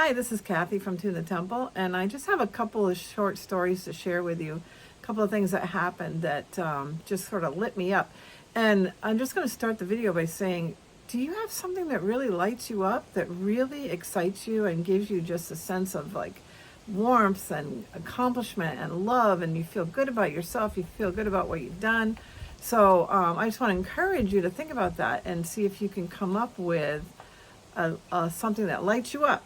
Hi, this is Kathy from Tune the Temple, and I just have a couple of short stories to share with you. A couple of things that happened that just sort of lit me up. And I'm just going to start the video by saying, do you have something that really lights you up, that really excites you and gives you just a sense of like warmth and accomplishment and love, and you feel good about yourself, you feel good about what you've done? So I just want to encourage you to think about that and see if you can come up with something that lights you up,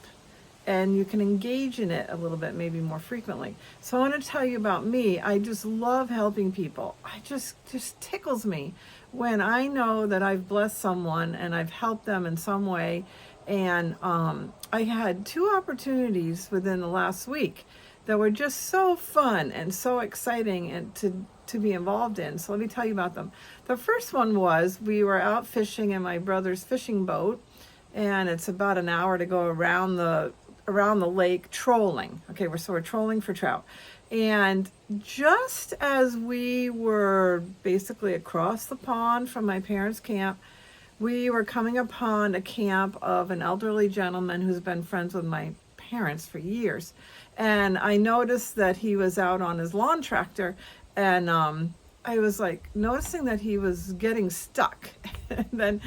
and you can engage in it a little bit, maybe more frequently. So I want to tell you about me. I just love helping people. I just tickles me when I know that I've blessed someone and I've helped them in some way. And I had two opportunities within the last week that were just so fun and so exciting and to be involved in. So let me tell you about them. The first one was, we were out fishing in my brother's fishing boat, and it's about an hour to go around the lake trolling. Okay, we're trolling for trout. And just as we were basically across the pond from my parents' camp, we were coming upon a camp of an elderly gentleman who's been friends with my parents for years. And I noticed that he was out on his lawn tractor, and I was like noticing that he was getting stuck and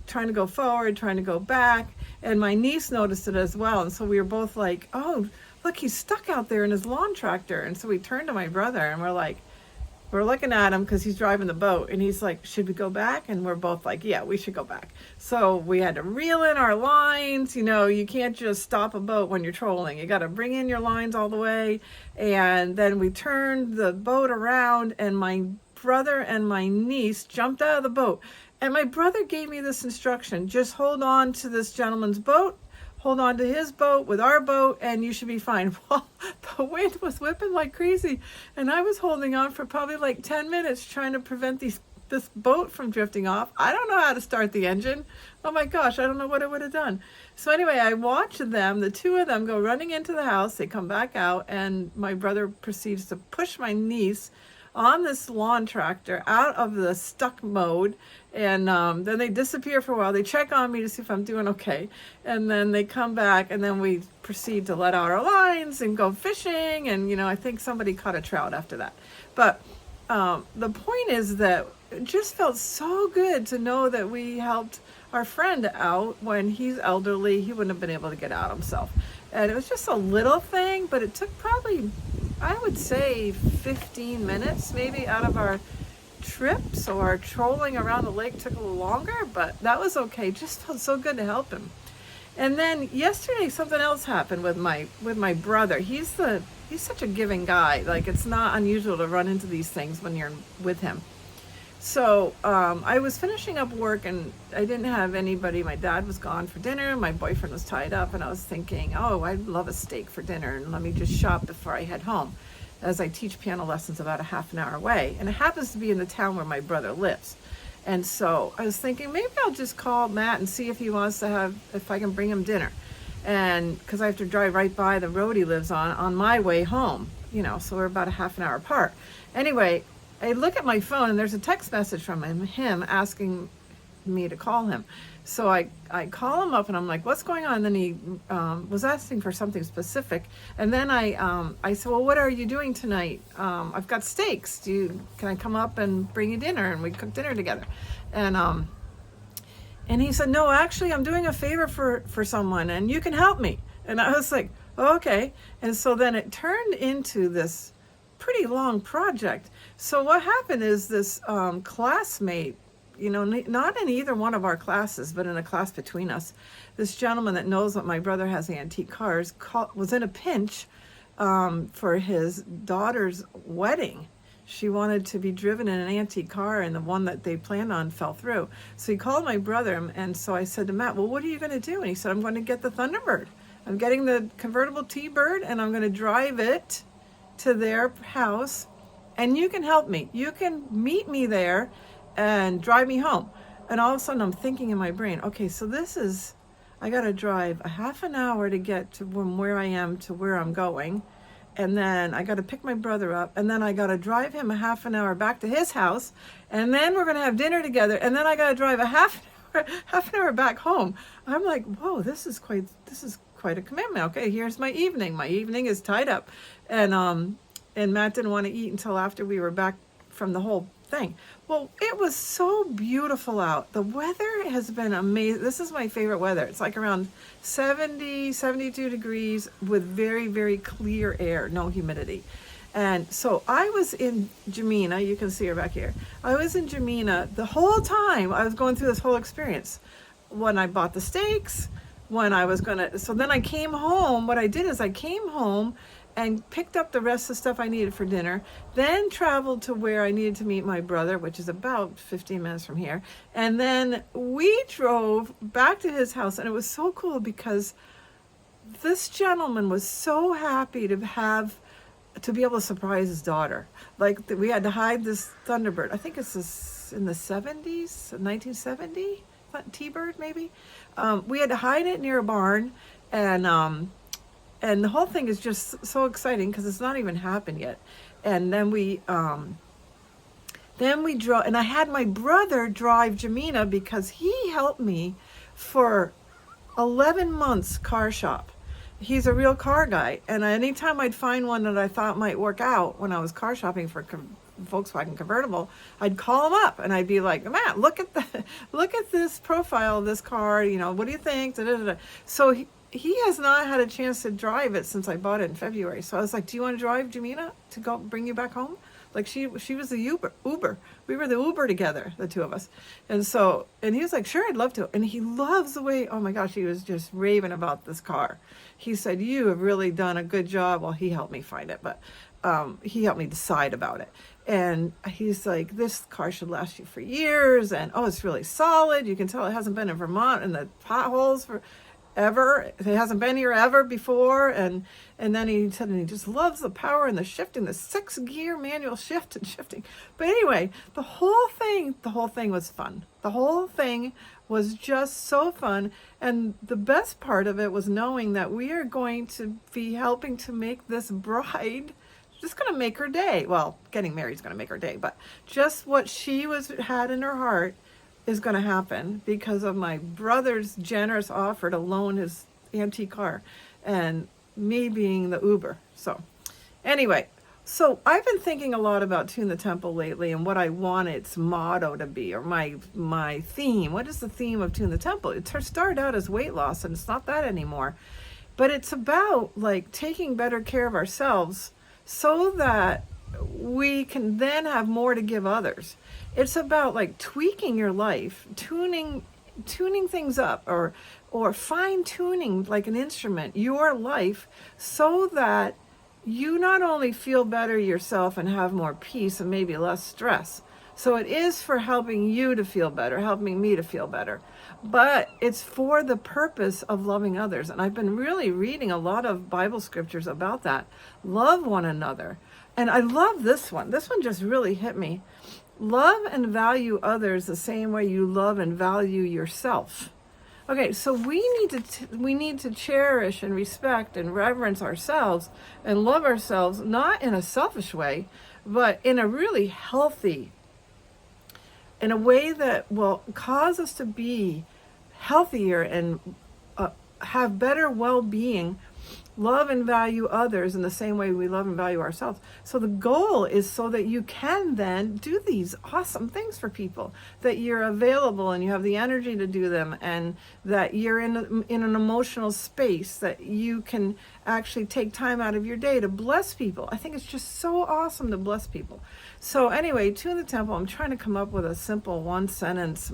trying to go forward, trying to go back. And my niece noticed it as well. And so we were both like, oh, look, he's stuck out there in his lawn tractor. And so we turned to my brother and we're looking at him because he's driving the boat. And he's like, should we go back? And we're both like, yeah, we should go back. So we had to reel in our lines. You know, you can't just stop a boat when you're trolling. You got to bring in your lines all the way. And then we turned the boat around, and my brother and my niece jumped out of the boat. And my brother gave me this instruction: just hold on to this gentleman's boat, hold on to his boat with our boat, and you should be fine. Well, the wind was whipping like crazy, and I was holding on for probably like 10 minutes trying to prevent this boat from drifting off. I don't know how to start the engine. Oh my gosh, I don't know what it would have done. So anyway, I watched them, the two of them, go running into the house. They come back out, and my brother proceeds to push my niece on this lawn tractor out of the stuck mode. And then they disappear for a while. They check on me to see if I'm doing okay. And then they come back, and then we proceed to let out our lines and go fishing. And, you know, I think somebody caught a trout after that. But the point is that it just felt so good to know that we helped our friend out when he's elderly. He wouldn't have been able to get out himself. And it was just a little thing, but it took probably, I would say, 15 minutes maybe out of our trip. So our trolling around the lake took a little longer, but that was okay. Just felt so good to help him. And then yesterday something else happened with my brother. He's such a giving guy. Like, it's not unusual to run into these things when you're with him. So I was finishing up work, and I didn't have anybody. My dad was gone for dinner. My boyfriend was tied up, and I was thinking, oh, I'd love a steak for dinner, and let me just shop before I head home, as I teach piano lessons about a half an hour away. And it happens to be in the town where my brother lives. And so I was thinking, maybe I'll just call Matt and see if he wants to if I can bring him dinner. And because I have to drive right by the road he lives on my way home, you know, so we're about a half an hour apart. Anyway, I look at my phone, and there's a text message from him asking me to call him. So I call him up, and I'm like, what's going on? And then he was asking for something specific. And then I said, well, what are you doing tonight? I've got steaks. Can I come up and bring you dinner? And we cook dinner together. And he said, no, actually, I'm doing a favor for someone, and you can help me. And I was like, oh, okay. And so then it turned into this pretty long project. So what happened is this classmate, you know, not in either one of our classes, but in a class between us, this gentleman that knows that my brother has antique cars was in a pinch for his daughter's wedding. She wanted to be driven in an antique car, and the one that they planned on fell through. So he called my brother, and so I said to Matt, well, what are you going to do? And he said, I'm going to get the Thunderbird. I'm getting the convertible T-Bird, and I'm going to drive it to their house, and you can help me. You can meet me there and drive me home. And all of a sudden I'm thinking in my brain, okay, so I got to drive a half an hour to get from where I am to where I'm going. And then I got to pick my brother up, and then I got to drive him a half an hour back to his house. And then we're going to have dinner together. And then I got to drive a half an hour back home. I'm like, whoa, this is quite a commitment. Okay, here's my evening. My evening is tied up. And Matt didn't want to eat until after we were back from the whole thing. Well, it was so beautiful out. The weather has been amazing. This is my favorite weather. It's like around 70, 72 degrees with very, very clear air, no humidity. And so I was in Jamina, you can see her back here. I was in Jamina the whole time I was going through this whole experience. When I bought the steaks, so then I came home. What I did is I came home and picked up the rest of the stuff I needed for dinner, then traveled to where I needed to meet my brother, which is about 15 minutes from here. And then we drove back to his house, and it was so cool because this gentleman was so happy to be able to surprise his daughter. Like, we had to hide this Thunderbird. I think it's in the 70s, 1970, T-Bird maybe. We had to hide it near a barn, and the whole thing is just so exciting because it's not even happened yet. And then we drove, and I had my brother drive Jamina because he helped me for 11 months car shop. He's a real car guy, and anytime I'd find one that I thought might work out when I was car shopping for Volkswagen convertible, I'd call him up and I'd be like, Matt, look at this profile of this car. What do you think? Da, da, da. So he has not had a chance to drive it since I bought it in February. So I was like, do you want to drive Jamina to go bring you back home? Like she was the Uber. We were the Uber together, the two of us. And he was like, sure, I'd love to. And he loves the way, oh my gosh, he was just raving about this car. He said, you have really done a good job. Well, he helped me find it, but he helped me decide about it. And he's like, this car should last you for years. And it's really solid. You can tell it hasn't been in Vermont and the potholes for ever. It hasn't been here ever before. And then he said, and he just loves the power and the shifting, the 6-gear manual shift and shifting. But anyway, the whole thing was fun. The whole thing was just so fun. And the best part of it was knowing that we are going to be helping to make this bride just going to make her day. Well, getting married is going to make her day, but just what she had in her heart is going to happen because of my brother's generous offer to loan his antique car and me being the Uber. So anyway, so I've been thinking a lot about Tune the Temple lately and what I want its motto to be, or my theme. What is the theme of Tune the Temple? It started out as weight loss, and it's not that anymore. But it's about like taking better care of ourselves so that we can then have more to give others. It's about like tweaking your life, tuning things up, or fine tuning like an instrument, your life, so that you not only feel better yourself and have more peace and maybe less stress. So it is for helping you to feel better, helping me to feel better. But it's for the purpose of loving others. And I've been really reading a lot of Bible scriptures about that. Love one another. And I love this one. This one just really hit me. Love and value others the same way you love and value yourself. Okay, so we need to cherish and respect and reverence ourselves and love ourselves, not in a selfish way, but in a really healthy, in a way that will cause us to be healthier and have better well-being. Love and value others in the same way we love and value ourselves. So the goal is so that you can then do these awesome things for people, that you're available and you have the energy to do them, and that you're in an emotional space that you can actually take time out of your day to bless people. I think it's just so awesome to bless people. So anyway, Tune the Temple, I'm trying to come up with a simple one-sentence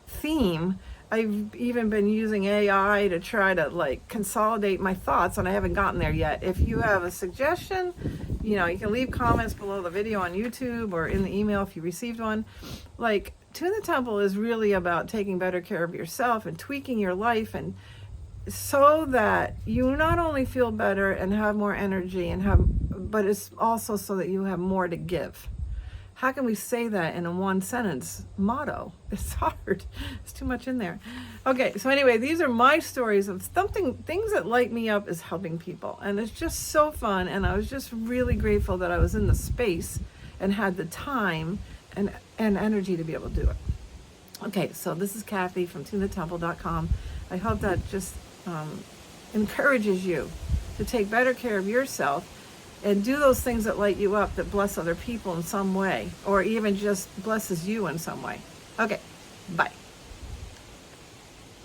theme. I've even been using AI to try to like consolidate my thoughts, and I haven't gotten there yet. If you have a suggestion, you can leave comments below the video on YouTube or in the email if you received one. Like, Tune the Temple is really about taking better care of yourself and tweaking your life, and so that you not only feel better and have more energy but it's also so that you have more to give. How can we say that in a one-sentence motto? It's hard. It's too much in there. Okay, so anyway, these are my stories of things that light me up is helping people. And it's just so fun, and I was just really grateful that I was in the space and had the time and energy to be able to do it. Okay, so this is Kathy from tunethetemple.com. I hope that just encourages you to take better care of yourself and do those things that light you up, that bless other people in some way, or even just blesses you in some way. Okay, bye.